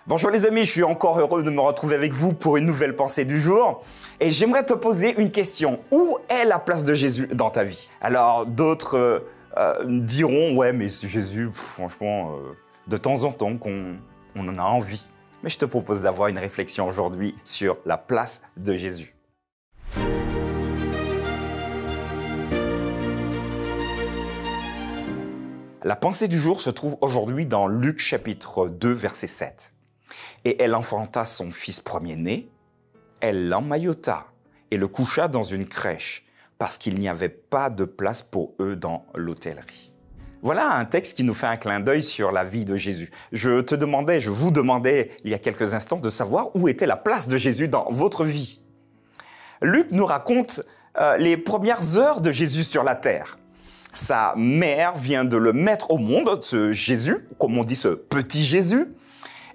Bonjour les amis, je suis encore heureux de me retrouver avec vous pour une nouvelle pensée du jour. Et j'aimerais te poser une question. Où est la place de Jésus dans ta vie? Alors d'autres diront, ouais mais Jésus, franchement, de temps en temps on en a envie. Mais je te propose d'avoir une réflexion aujourd'hui sur la place de Jésus. La pensée du jour se trouve aujourd'hui dans Luc chapitre 2 verset 7. Et elle enfanta son fils premier-né, elle l'emmaillota et le coucha dans une crèche parce qu'il n'y avait pas de place pour eux dans l'hôtellerie. Voilà un texte qui nous fait un clin d'œil sur la vie de Jésus. Je vous demandais il y a quelques instants de savoir où était la place de Jésus dans votre vie. Luc nous raconte les premières heures de Jésus sur la terre. Sa mère vient de le mettre au monde, ce Jésus, comme on dit ce petit Jésus.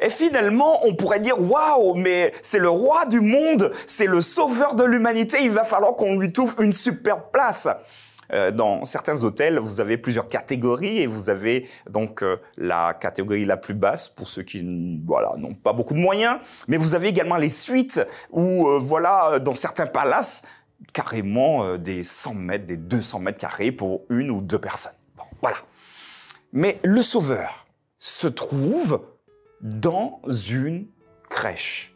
Et finalement, on pourrait dire « Waouh, mais c'est le roi du monde, c'est le sauveur de l'humanité, il va falloir qu'on lui trouve une super place ». Dans certains hôtels, vous avez plusieurs catégories et vous avez donc la catégorie la plus basse pour ceux qui n'ont pas beaucoup de moyens. Mais vous avez également les suites où, dans certains palaces, carrément des 100 mètres, des 200 mètres carrés pour une ou deux personnes. Bon, voilà. Mais le sauveur se trouve dans une crèche.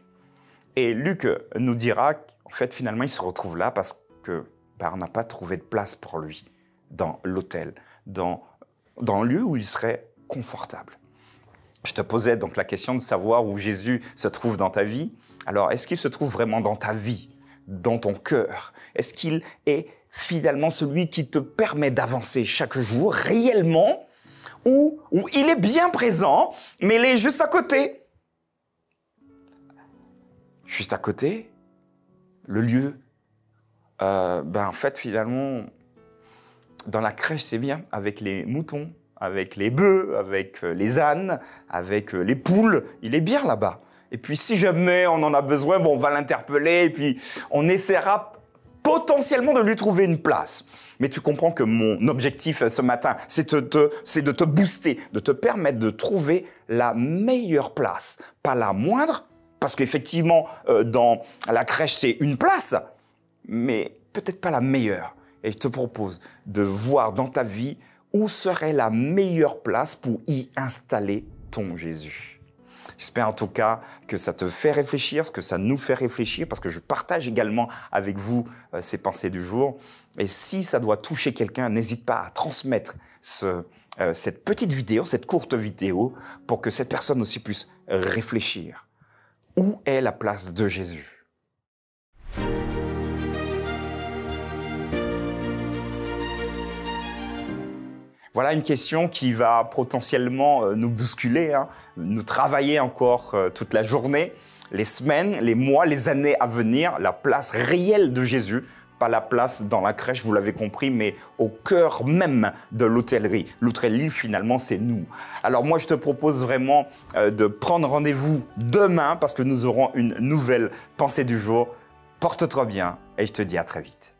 Et Luc nous dira qu'en fait, finalement, il se retrouve là parce que on n'a pas trouvé de place pour lui dans l'hôtel, dans un lieu où il serait confortable. Je te posais donc la question de savoir où Jésus se trouve dans ta vie. Alors, est-ce qu'il se trouve vraiment dans ta vie, dans ton cœur? Est-ce qu'il est finalement celui qui te permet d'avancer chaque jour réellement, ou il est bien présent, mais il est juste à côté? Juste à côté, le lieu. En fait, finalement, dans la crèche, c'est bien, avec les moutons, avec les bœufs, avec les ânes, avec les poules, il est bien là-bas. Et puis, si jamais on en a besoin, on va l'interpeller et puis on essaiera potentiellement de lui trouver une place. Mais tu comprends que mon objectif ce matin, c'est de te booster, de te permettre de trouver la meilleure place, pas la moindre, parce qu'effectivement, dans la crèche, c'est une place, mais peut-être pas la meilleure. Et je te propose de voir dans ta vie où serait la meilleure place pour y installer ton Jésus. J'espère en tout cas que ça te fait réfléchir, que ça nous fait réfléchir, parce que je partage également avec vous ces pensées du jour. Et si ça doit toucher quelqu'un, n'hésite pas à transmettre cette petite vidéo, cette courte vidéo, pour que cette personne aussi puisse réfléchir. Où est la place de Jésus ? Voilà une question qui va potentiellement nous bousculer, nous travailler encore toute la journée, les semaines, les mois, les années à venir, la place réelle de Jésus, pas la place dans la crèche, vous l'avez compris, mais au cœur même de l'hôtellerie. L'hôtellerie, finalement, c'est nous. Alors moi, je te propose vraiment de prendre rendez-vous demain parce que nous aurons une nouvelle pensée du jour. Porte-toi bien et je te dis à très vite.